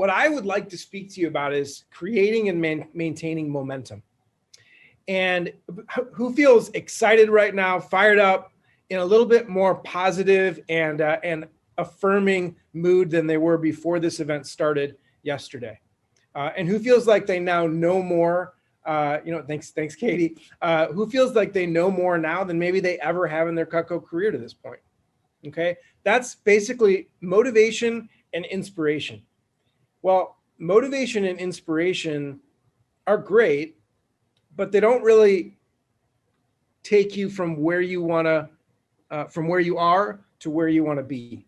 what I would like to speak to you about is creating and maintaining momentum. And who feels excited right now, fired up, in a little bit more positive and affirming mood than they were before this event started yesterday? And who feels like they now know more? Thanks, Katie. Who feels like they know more now than maybe they ever have in their Cutco career to this point? Okay, that's basically motivation and inspiration. Well, motivation and inspiration are great, but they don't really take you from where you want to, from where you are to where you want to be.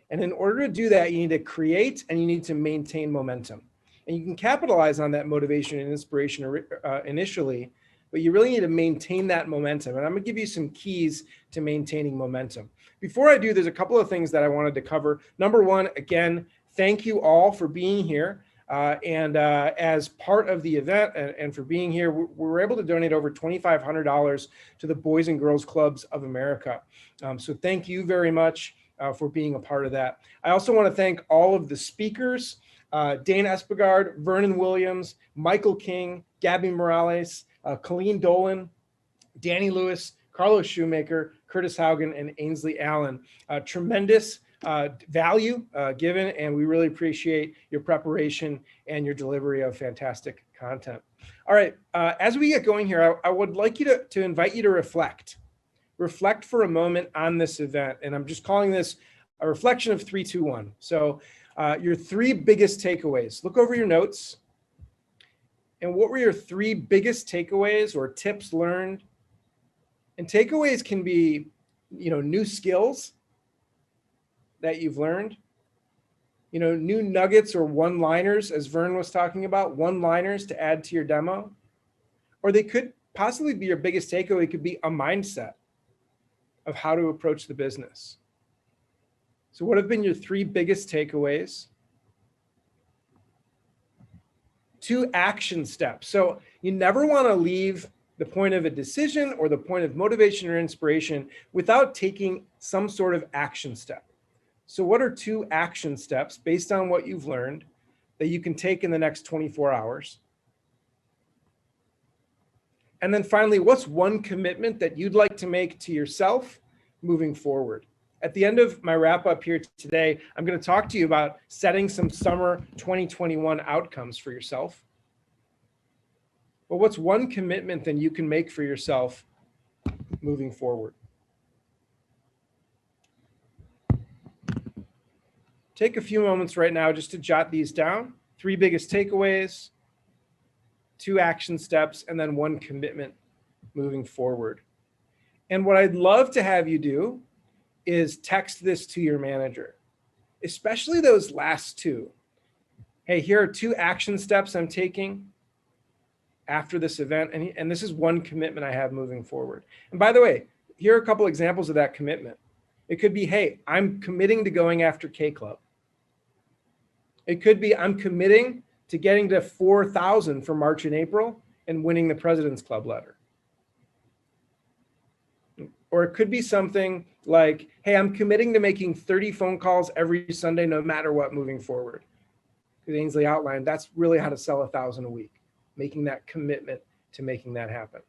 And in order to do that, you need to create and you need to maintain momentum. And you can capitalize on that motivation and inspiration initially, but you really need to maintain that momentum. And I'm going to give you some keys to maintaining momentum. Before I do, there's a couple of things that I wanted to cover. Number one, again, thank you all for being here. As part of the event and for being here, we were able to donate over $2,500 to the Boys and Girls Clubs of America. So thank you very much for being a part of that. I also want to thank all of the speakers, Dane Espegard, Vernon Williams, Michael King, Gabby Morales, Colleen Dolan, Danny Lewis, Carlos Shoemaker, Curtis Haugen, and Ainsley Allen. Tremendous value given, and we really appreciate your preparation and your delivery of fantastic content. All right, as we get going here, I would like you to invite you to reflect for a moment on this event, and I'm just calling this a reflection of 3, 2, 1. So your 3 biggest takeaways. Look over your notes, and what were your 3 biggest takeaways or tips learned? And takeaways can be, new skills that you've learned, new nuggets or one-liners, as Vern was talking about, one-liners to add to your demo. Or they could possibly be your biggest takeaway. It could be a mindset of how to approach the business. So what have been your 3 biggest takeaways? 2 action steps. So you never want to leave the point of a decision or the point of motivation or inspiration without taking some sort of action step. So what are 2 action steps based on what you've learned that you can take in the next 24 hours? And then finally, what's one commitment that you'd like to make to yourself moving forward? At the end of my wrap up here today, I'm going to talk to you about setting some summer 2021 outcomes for yourself. But what's one commitment that you can make for yourself moving forward? Take a few moments right now just to jot these down. 3 biggest takeaways, 2 action steps, and then 1 commitment moving forward. And what I'd love to have you do is text this to your manager, especially those last 2. Hey, here are 2 action steps I'm taking after this event, and this is 1 commitment I have moving forward. And by the way, here are a couple examples of that commitment. It could be, hey, I'm committing to going after K-Club. It could be, I'm committing to getting to 4,000 for March and April and winning the President's Club letter. Or it could be something like, hey, I'm committing to making 30 phone calls every Sunday, no matter what, moving forward. Because Ainsley outlined, that's really how to sell 1,000 a week, making that commitment to making that happen.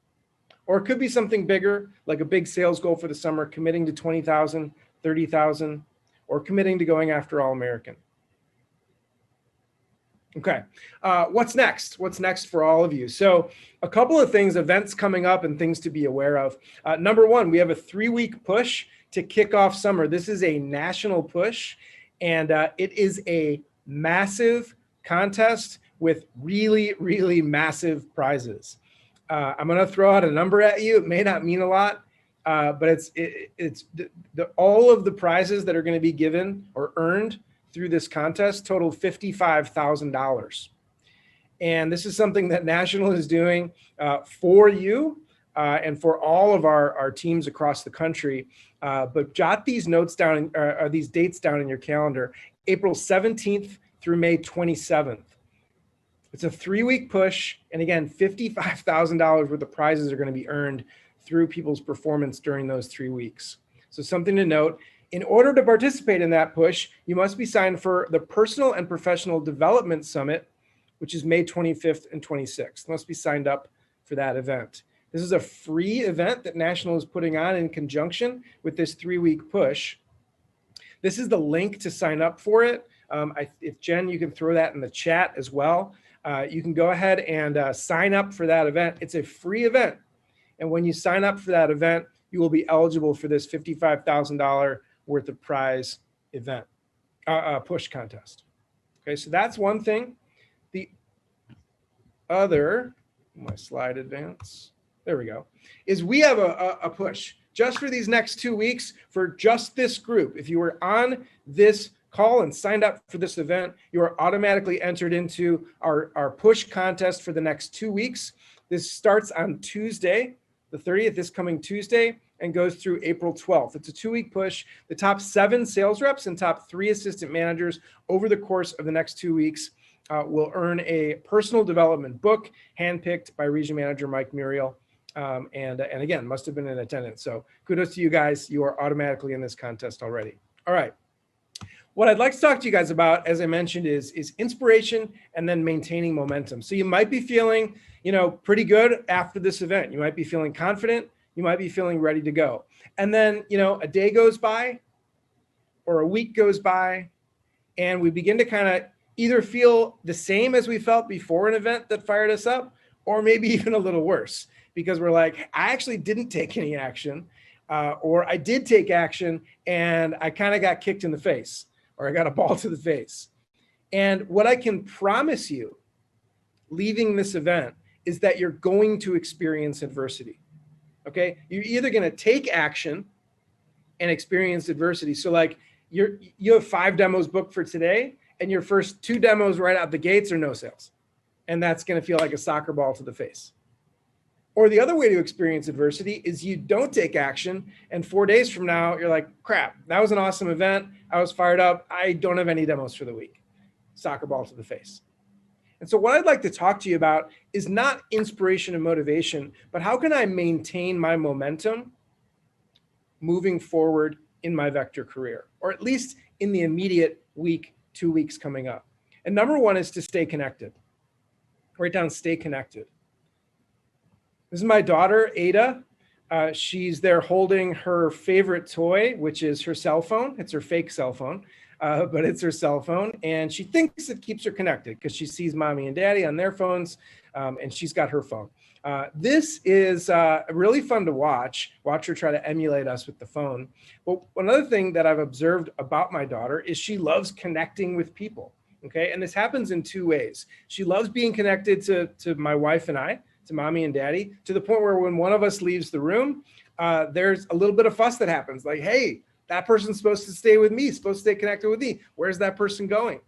Or it could be something bigger, like a big sales goal for the summer, committing to 20,000, 30,000, or committing to going after All-American. Okay, what's next? What's next for all of you? So a couple of things, events coming up and things to be aware of. Number 1, we have a 3-week push to kick off summer. This is a national push, and it is a massive contest with really, really massive prizes. I'm going to throw out a number at you. It may not mean a lot, but it's all of the prizes that are going to be given or earned through this contest total $55,000. And this is something that National is doing for you and for all of our teams across the country. But jot these notes down, or these dates down in your calendar, April 17th through May 27th. It's a 3-week push. And again, $55,000 worth of prizes are going to be earned through people's performance during those 3 weeks. So something to note. In order to participate in that push, you must be signed for the Personal and Professional Development Summit, which is May 25th and 26th. You must be signed up for that event. This is a free event that National is putting on in conjunction with this 3-week push. This is the link to sign up for it. If Jen, you can throw that in the chat as well. You can go ahead and sign up for that event. It's a free event. And when you sign up for that event, you will be eligible for this $55,000 worth of prize event, push contest. Okay, so that's one thing. The other, my slide advance, there we go, is we have a push just for these next 2 weeks for just this group. If you were on this call and signed up for this event, you are automatically entered into our push contest for the next 2 weeks. This starts on Tuesday, the 30th, this coming Tuesday, and goes through April 12th. It's a 2-week push. The top 7 sales reps and top 3 assistant managers over the course of the next 2 weeks will earn a personal development book handpicked by Region Manager Mike Muriel. And again, must have been in attendance. So kudos to you guys. You are automatically in this contest already. All right. What I'd like to talk to you guys about, as I mentioned, is inspiration and then maintaining momentum. So you might be feeling, pretty good after this event. You might be feeling confident. You might be feeling ready to go. And then, a day goes by or a week goes by, and we begin to kind of either feel the same as we felt before an event that fired us up, or maybe even a little worse, because we're like, I actually didn't take any action, or I did take action and I kind of got kicked in the face, or I got a ball to the face. And what I can promise you leaving this event is that you're going to experience adversity. Okay, you're either going to take action and experience adversity. So like you have 5 demos booked for today, and your first 2 demos right out the gates are no sales. And that's going to feel like a soccer ball to the face. Or the other way to experience adversity is you don't take action, and 4 days from now, you're like, crap, that was an awesome event. I was fired up. I don't have any demos for the week. Soccer ball to the face. And so what I'd like to talk to you about is not inspiration and motivation, but how can I maintain my momentum moving forward in my vector career, or at least in the immediate week, 2 weeks coming up. And number 1 is to stay connected. Write down stay connected. This is my daughter, Ada. She's there holding her favorite toy, which is her cell phone. It's her fake cell phone. But it's her cell phone, and she thinks it keeps her connected because she sees mommy and daddy on their phones, and she's got her phone. This is really fun to watch her try to emulate us with the phone. But another thing that I've observed about my daughter is she loves connecting with people, okay? And this happens in 2 ways. She loves being connected to my wife and I, to mommy and daddy, to the point where when one of us leaves the room, there's a little bit of fuss that happens, like, hey, that person's supposed to stay with me, supposed to stay connected with me. Where's that person going?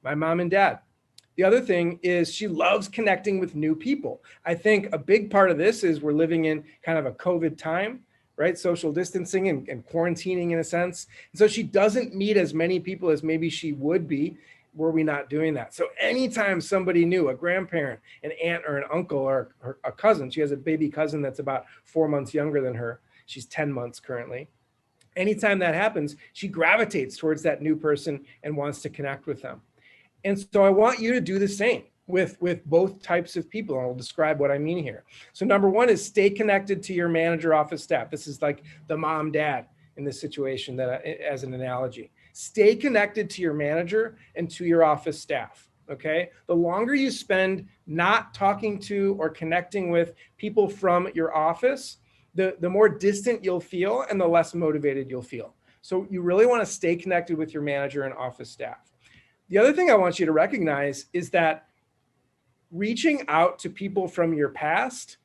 My mom and dad. The other thing is she loves connecting with new people. I think a big part of this is we're living in kind of a COVID time, right? Social distancing and quarantining in a sense. And so she doesn't meet as many people as maybe she would be were we not doing that. So anytime somebody new, a grandparent, an aunt or an uncle or a cousin, she has a baby cousin that's about 4 months younger than her. She's 10 months currently. Anytime that happens, she gravitates towards that new person and wants to connect with them. And so I want you to do the same with both types of people. I'll describe what I mean here. So number 1 is stay connected to your manager office staff. This is like the mom, dad in this situation as an analogy. Stay connected to your manager and to your office staff, okay? The longer you spend not talking to or connecting with people from your office, the more distant you'll feel and the less motivated you'll feel. So you really want to stay connected with your manager and office staff. The other thing I want you to recognize is that reaching out to people from your past,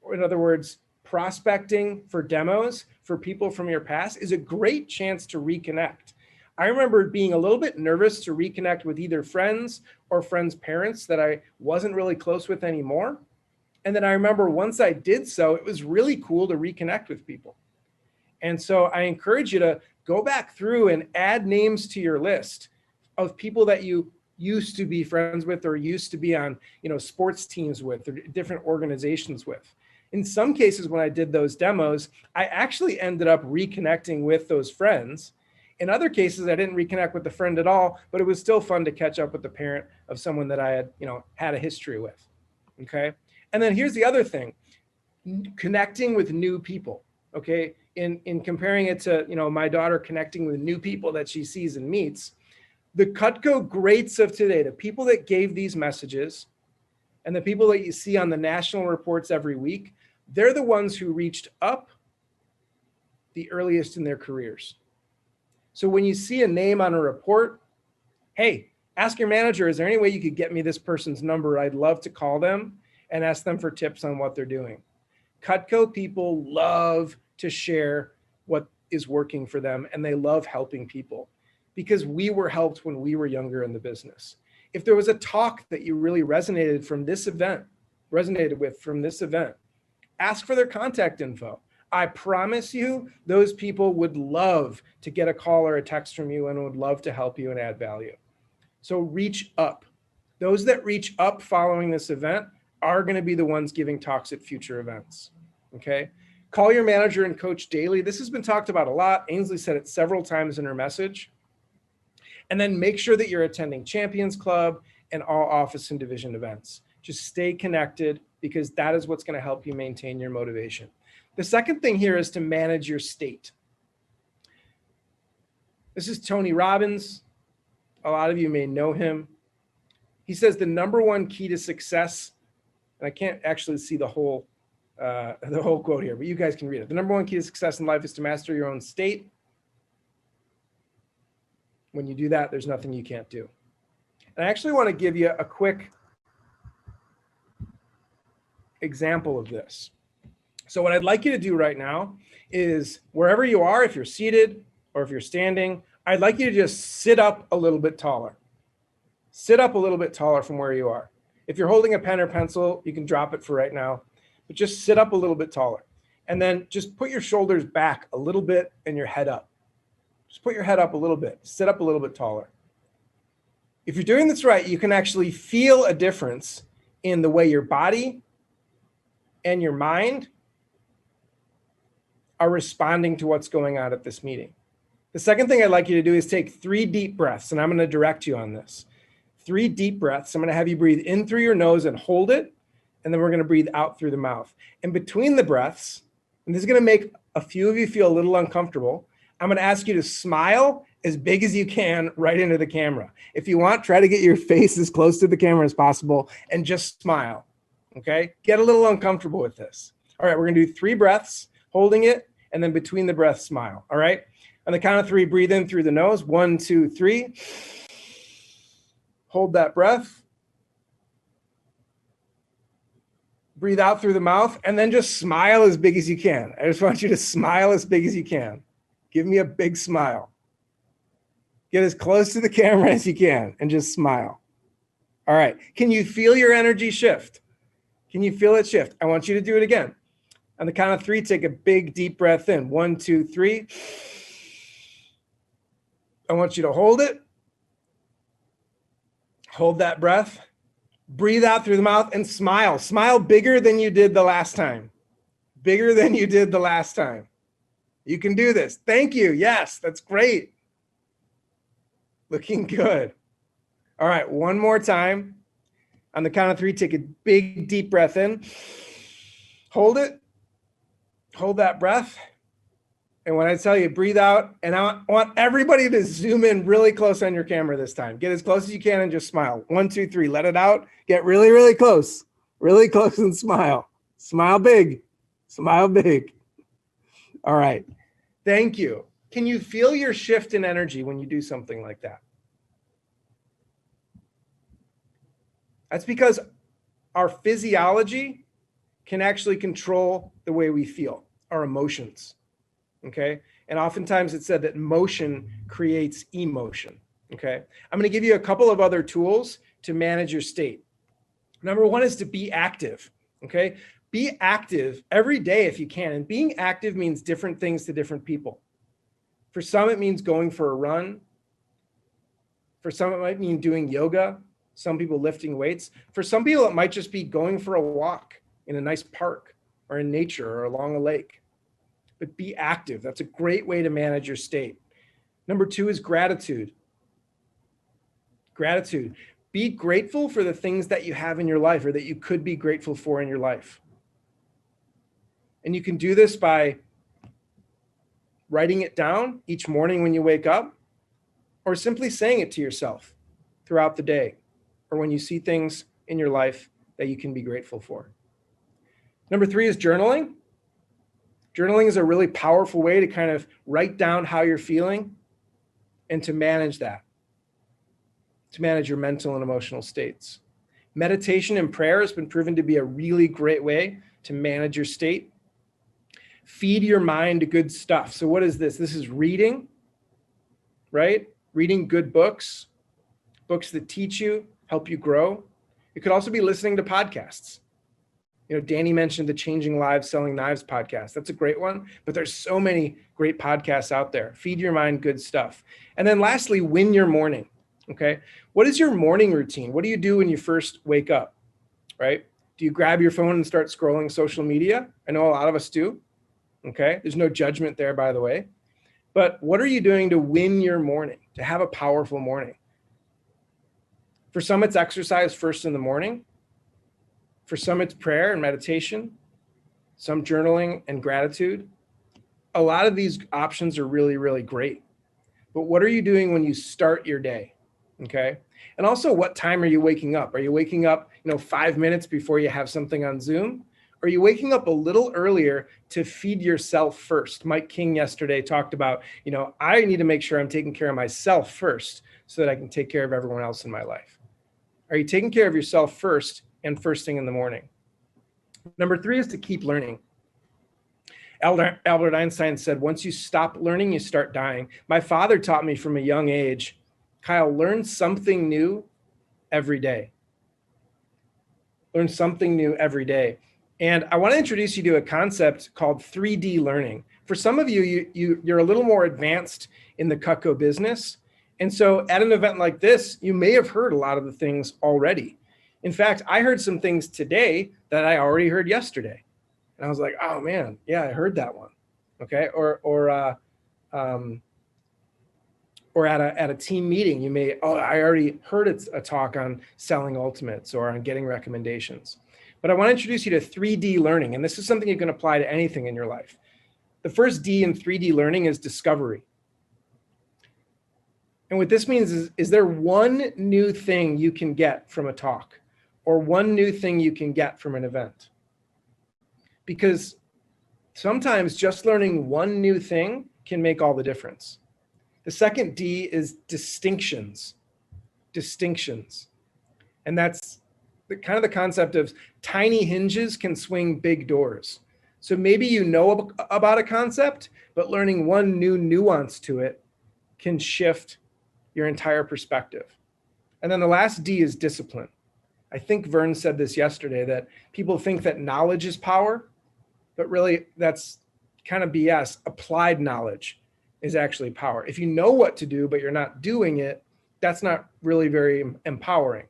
or in other words, prospecting for demos for people from your past, is a great chance to reconnect. I remember being a little bit nervous to reconnect with either friends or friends' parents that I wasn't really close with anymore. And then I remember once I did so, it was really cool to reconnect with people. And so I encourage you to go back through and add names to your list of people that you used to be friends with or used to be on, sports teams with or different organizations with. In some cases, when I did those demos, I actually ended up reconnecting with those friends. In other cases, I didn't reconnect with the friend at all, but it was still fun to catch up with the parent of someone that I had, had a history with. Okay. And then here's the other thing, connecting with new people. Okay. In comparing it to, my daughter connecting with new people that she sees and meets, the Cutco greats of today, the people that gave these messages and the people that you see on the national reports every week, they're the ones who reached up the earliest in their careers. So when you see a name on a report, hey, ask your manager, is there any way you could get me this person's number? I'd love to call them and ask them for tips on what they're doing. Cutco people love to share what is working for them, and they love helping people because we were helped when we were younger in the business. If there was a talk that you really resonated with from this event, ask for their contact info. I promise you, those people would love to get a call or a text from you and would love to help you and add value. So reach up. Those that reach up following this event are going to be the ones giving talks at future events. Okay. Call your manager and coach daily. This has been talked about a lot. Ainsley said it several times in her message. And then make sure that you're attending Champions Club and all office and division events. Just stay connected because that is what's going to help you maintain your motivation. The second thing here is to manage your state. This is Tony Robbins. A lot of you may know him. He says the number one key to success, and I can't actually see the whole quote here, but you guys can read it. The number one key to success in life is to master your own state. When you do that, there's nothing you can't do. And I actually want to give you a quick example of this. So what I'd like you to do right now is wherever you are, if you're seated or if you're standing, I'd like you to just sit up a little bit taller. Sit up a little bit taller from where you are. If you're holding a pen or pencil, you can drop it for right now, but just sit up a little bit taller. And then just put your shoulders back a little bit and your head up. Just put your head up a little bit, sit up a little bit taller. If you're doing this right, you can actually feel a difference in the way your body and your mind are responding to what's going on at this meeting. The second thing I'd like you to do is take 3 deep breaths, and I'm going to direct you on this. 3 deep breaths. I'm going to have you breathe in through your nose and hold it, and then we're going to breathe out through the mouth. And between the breaths, and this is going to make a few of you feel a little uncomfortable, I'm going to ask you to smile as big as you can right into the camera. If you want, try to get your face as close to the camera as possible and just smile, okay? Get a little uncomfortable with this. All right, we're going to do 3 breaths, holding it, and then between the breaths, smile, all right? On the count of 3, breathe in through the nose. 1, 2, 3. Hold that breath. Breathe out through the mouth, and then just smile as big as you can. I just want you to smile as big as you can. Give me a big smile. Get as close to the camera as you can and just smile. All right. Can you feel your energy shift? Can you feel it shift? I want you to do it again. On the count of 3, take a big, deep breath in. 1, 2, 3. I want you to hold it. Hold that breath. Breathe out through the mouth and smile. Smile bigger than you did the last time. Bigger than you did the last time. You can do this. Thank you. Yes, that's great. Looking good. All right, one more time. On the count of 3, take a big, deep breath in. Hold it. Hold that breath. And when I tell you, breathe out. And I want everybody to zoom in really close on your camera this time. Get as close as you can and just smile. 1, 2, 3. Let it out. Get really, really close. Really close and smile. Smile big. Smile big. All right. Thank you. Can you feel your shift in energy when you do something like that? That's because our physiology can actually control the way we feel, our emotions. Okay. And oftentimes it's said that motion creates emotion. Okay. I'm going to give you a couple of other tools to manage your state. Number 1 is to be active. Okay. Be active every day if you can. And being active means different things to different people. For some, it means going for a run. For some, it might mean doing yoga. Some people lifting weights. For some people, it might just be going for a walk in a nice park. or in nature or along a lake. But be active. That's a great way to manage your state. Number 2 is gratitude. Gratitude. Be grateful for the things that you have in your life or that you could be grateful for in your life. And you can do this by writing it down each morning when you wake up, or simply saying it to yourself throughout the day, or when you see things in your life that you can be grateful for. Number 3 is journaling. Journaling is a really powerful way to kind of write down how you're feeling and to manage that, to manage your mental and emotional states. Meditation and prayer has been proven to be a really great way to manage your state. Feed your mind to good stuff. So what is this? This is reading, right? Reading good books, books that teach you, help you grow. It could also be listening to podcasts. You know, Danny mentioned the Changing Lives Selling Knives podcast. That's a great one, but there's so many great podcasts out there. Feed your mind good stuff. And then lastly, win your morning, okay? What is your morning routine? What do you do when you first wake up, right? Do you grab your phone and start scrolling social media? I know a lot of us do, okay? There's no judgment there, by the way. But what are you doing to win your morning, to have a powerful morning? For some, it's exercise first in the morning. For some, it's prayer and meditation, some journaling and gratitude. A lot of these options are really, really great. But what are you doing when you start your day? Okay. And also, what time are you waking up? Are you waking up, 5 minutes before you have something on Zoom? Or are you waking up a little earlier to feed yourself first? Mike King yesterday talked about, I need to make sure I'm taking care of myself first so that I can take care of everyone else in my life. Are you taking care of yourself first and first thing in the morning? Number 3 is to keep learning. Albert Einstein said, once you stop learning, you start dying. My father taught me from a young age, Kyle, learn something new every day. Learn something new every day. And I want to introduce you to a concept called 3D learning. For some of you're a little more advanced in the Cutco business. And so at an event like this, you may have heard a lot of the things already. In fact, I heard some things today that I already heard yesterday. And I was like, oh man, yeah, I heard that one. Okay. Or at a team meeting, I already heard a talk on selling ultimates or on getting recommendations. But I want to introduce you to 3D learning. And this is something you can apply to anything in your life. The first D in 3D learning is discovery. And what this means is there one new thing you can get from a talk or one new thing you can get from an event? Because sometimes just learning one new thing can make all the difference. The second D is distinctions. Distinctions. And that's the concept of tiny hinges can swing big doors. So maybe you know about a concept, but learning one new nuance to it can shift your entire perspective. And then the last D is discipline. I think Vern said this yesterday, that people think that knowledge is power, but really that's kind of BS. Applied knowledge is actually power. If you know what to do, but you're not doing it, that's not really very empowering.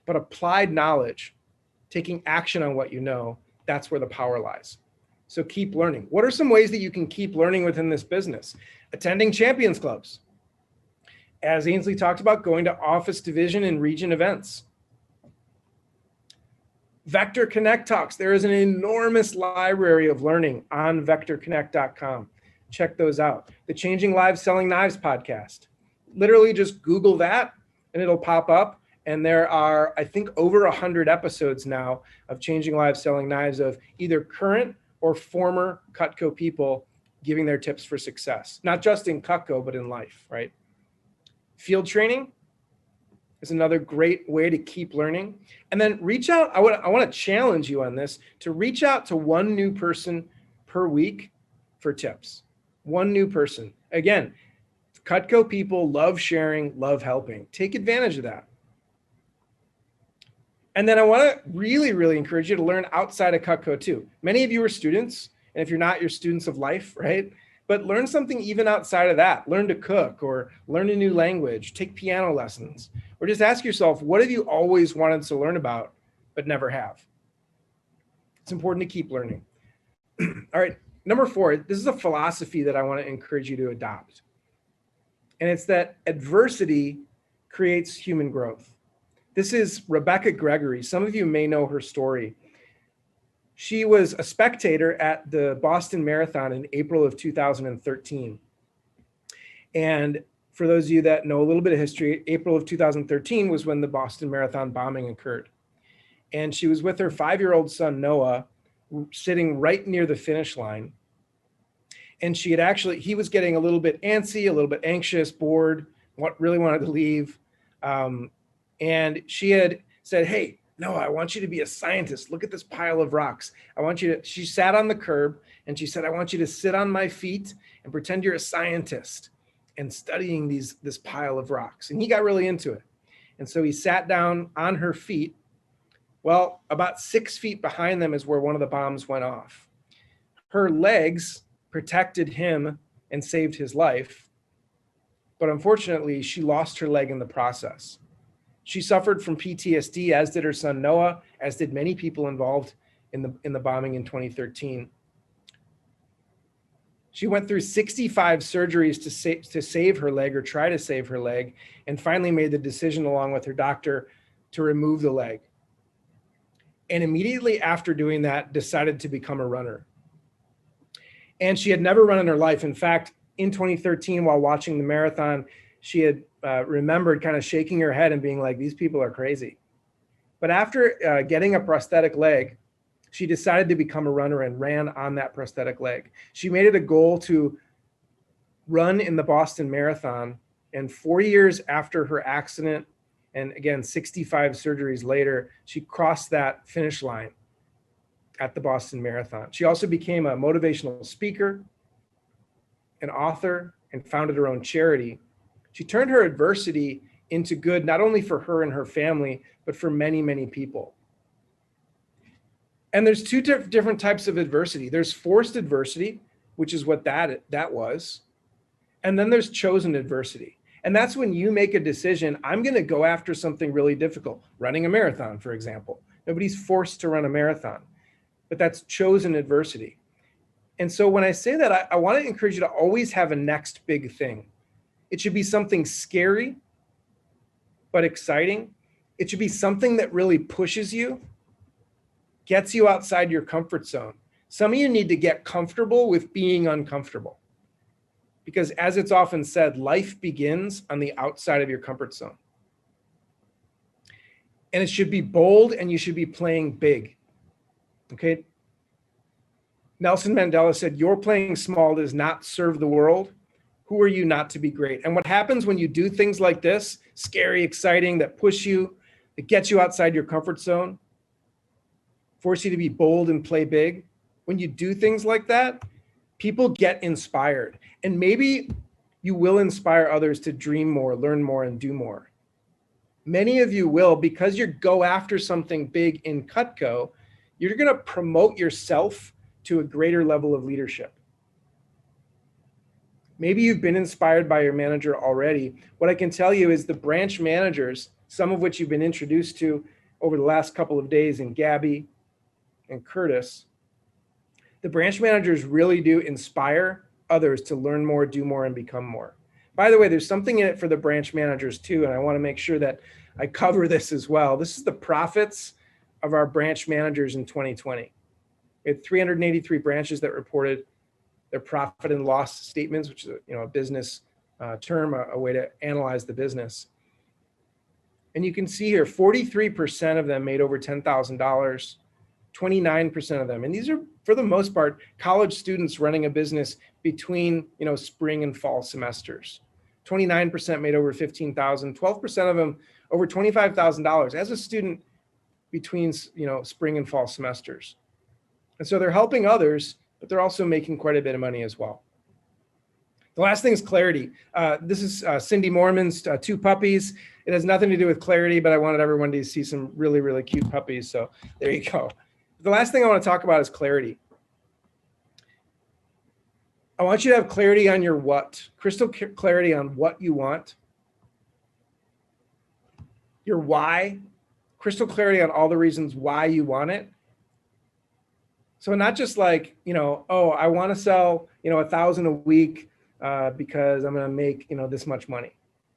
But applied knowledge, taking action on what you know, that's where the power lies. So keep learning. What are some ways that you can keep learning within this business? Attending champions clubs. As Ainsley talked about, going to office, division, and region events. Vector Connect Talks. There is an enormous library of learning on vectorconnect.com. Check those out. The Changing Lives Selling Knives podcast. Literally just Google that and it'll pop up. And there are, I think, over 100 episodes now of Changing Lives Selling Knives of either current or former Cutco people giving their tips for success, not just in Cutco, but in life, right? Field training is another great way to keep learning. And then reach out. I want to challenge you on this, to reach out to one new person per week for tips. One new person. Again, Cutco people love sharing, love helping. Take advantage of that. And then I want to really, really encourage you to learn outside of Cutco too. Many of you are students, and if you're not, you're students of life, right? But learn something even outside of that. Learn to cook or learn a new language, take piano lessons, or just ask yourself, what have you always wanted to learn about but never have? It's important to keep learning. All right, number 4, this is a philosophy that I want to encourage you to adopt. And it's that adversity creates human growth. This is Rebecca Gregory. Some of you may know her story. She was a spectator at the Boston Marathon in April of 2013. And for those of you that know a little bit of history, April of 2013 was when the Boston Marathon bombing occurred. And she was with her 5-year-old son, Noah, sitting right near the finish line. And he was getting a little bit antsy, a little bit anxious, bored, really wanted to leave. And she had said, "Hey, Noah, I want you to be a scientist. Look at this pile of rocks. She sat on the curb and she said, "I want you to sit on my feet and pretend you're a scientist and studying this pile of rocks." And he got really into it. And so he sat down on her feet. Well, about 6 feet behind them is where one of the bombs went off. Her legs protected him and saved his life. But unfortunately, she lost her leg in the process. She suffered from PTSD, as did her son Noah, as did many people involved in the bombing in 2013. She went through 65 surgeries to save her leg, or try to save her leg, and finally made the decision along with her doctor to remove the leg. And immediately after doing that, decided to become a runner. And she had never run in her life. In fact, in 2013, while watching the marathon, she had remembered kind of shaking her head and being like, "These people are crazy." But after getting a prosthetic leg, she decided to become a runner and ran on that prosthetic leg. She made it a goal to run in the Boston Marathon. And 4 years after her accident, and again, 65 surgeries later, she crossed that finish line at the Boston Marathon. She also became a motivational speaker, an author, and founded her own charity. She turned her adversity into good, not only for her and her family, but for many, many people. And there's two different types of adversity. There's forced adversity, which is what that was. And then there's chosen adversity. And that's when you make a decision, I'm going to go after something really difficult, running a marathon, for example. Nobody's forced to run a marathon, but that's chosen adversity. And so when I say that, I want to encourage you to always have a next big thing. It should be something scary, but exciting. It should be something that really pushes you, gets you outside your comfort zone. Some of you need to get comfortable with being uncomfortable. Because as it's often said, life begins on the outside of your comfort zone. And it should be bold, and you should be playing big. Okay? Nelson Mandela said, "Your playing small does not serve the world. Who are you not to be great?" And what happens when you do things like this, scary, exciting, that push you, that get you outside your comfort zone, force you to be bold and play big, when you do things like that, people get inspired. And maybe you will inspire others to dream more, learn more, and do more. Many of you will, because you go after something big in Cutco, you're going to promote yourself to a greater level of leadership. Maybe you've been inspired by your manager already. What I can tell you is the branch managers, some of which you've been introduced to over the last couple of days, in Gabby and Curtis, the branch managers really do inspire others to learn more, do more, and become more. By the way, there's something in it for the branch managers too, and I want to make sure that I cover this as well. This is the profits of our branch managers in 2020. We had 383 branches that reported their profit and loss statements, which is a business term, a way to analyze the business. And you can see here, 43% of them made over $10,000, 29% of them. And these are, for the most part, college students running a business between spring and fall semesters. 29% made over $15,000, 12% of them over $25,000 as a student between spring and fall semesters. And so they're helping others, but they're also making quite a bit of money as well. The last thing is clarity. This is Cindy Mormon's 2 puppies. It has nothing to do with clarity, but I wanted everyone to see some really, really cute puppies. So there you go. The last thing I want to talk about is clarity. I want you to have clarity on your what, crystal clarity on what you want, your why, crystal clarity on all the reasons why you want it. So not just like, oh, I want to sell, 1,000 a week because I'm going to make, this much money.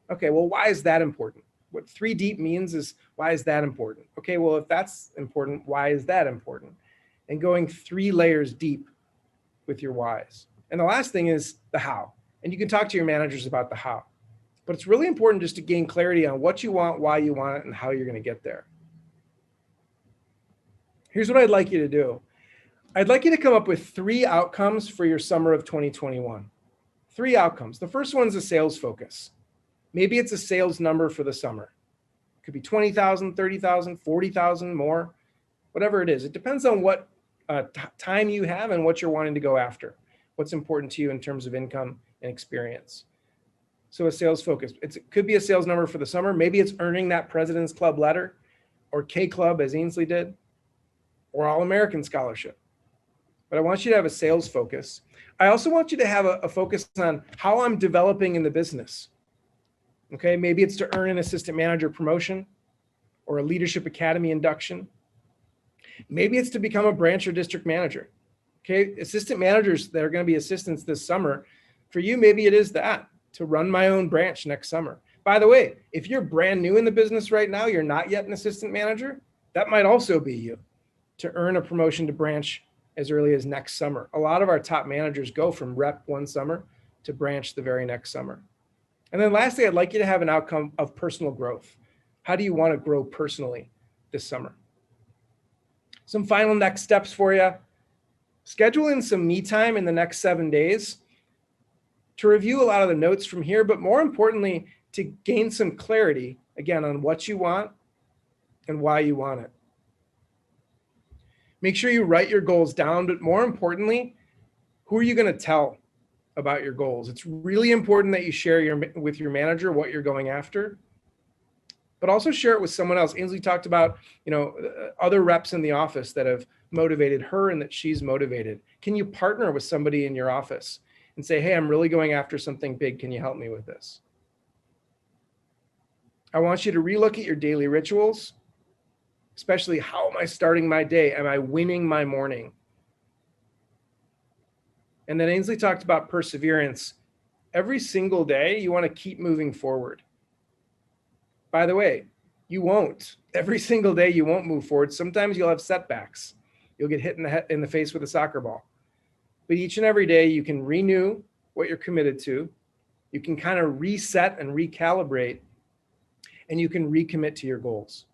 Okay, well, why is that important? What 3 deep means is, why is that important? Okay, well, if that's important, why is that important? And going 3 layers deep with your whys. And the last thing is the how. And you can talk to your managers about the how. But it's really important just to gain clarity on what you want, why you want it, and how you're going to get there. Here's what I'd like you to do. I'd like you to come up with 3 outcomes for your summer of 2021. 3 outcomes. The first one's a sales focus. Maybe it's a sales number for the summer. It could be 20,000, 30,000, 40,000 more, whatever it is. It depends on what time you have and what you're wanting to go after, what's important to you in terms of income and experience. So a sales focus. It could be a sales number for the summer. Maybe it's earning that President's Club letter or K Club as Ainsley did, or All-American Scholarship. But I want you to have a sales focus. I also want you to have a focus on how I'm developing in the business. Okay, maybe it's to earn an assistant manager promotion or a leadership academy induction. Maybe it's to become a branch or district manager. Okay, assistant managers that are going to be assistants this summer, for you, maybe it is that, to run my own branch next summer. By the way, if you're brand new in the business right now, you're not yet an assistant manager, that might also be you, to earn a promotion to branch as early as next summer. A lot of our top managers go from rep one summer to branch the very next summer. And then lastly, I'd like you to have an outcome of personal growth. How do you want to grow personally this summer? Some final next steps for you. Schedule in some me time in the next 7 days to review a lot of the notes from here, but more importantly, to gain some clarity, again, on what you want and why you want it. Make sure you write your goals down, but more importantly, who are you going to tell about your goals? It's really important that you share with your manager what you're going after, but also share it with someone else. Ainsley talked about, other reps in the office that have motivated her and that she's motivated. Can you partner with somebody in your office and say, hey, I'm really going after something big. Can you help me with this? I want you to relook at your daily rituals, especially how am I starting my day? Am I winning my morning? And then Ainsley talked about perseverance. Every single day, you want to keep moving forward. By the way, you won't. Every single day, you won't move forward. Sometimes you'll have setbacks. You'll get hit in the face with a soccer ball. But each and every day, you can renew what you're committed to. You can kind of reset and recalibrate, and you can recommit to your goals.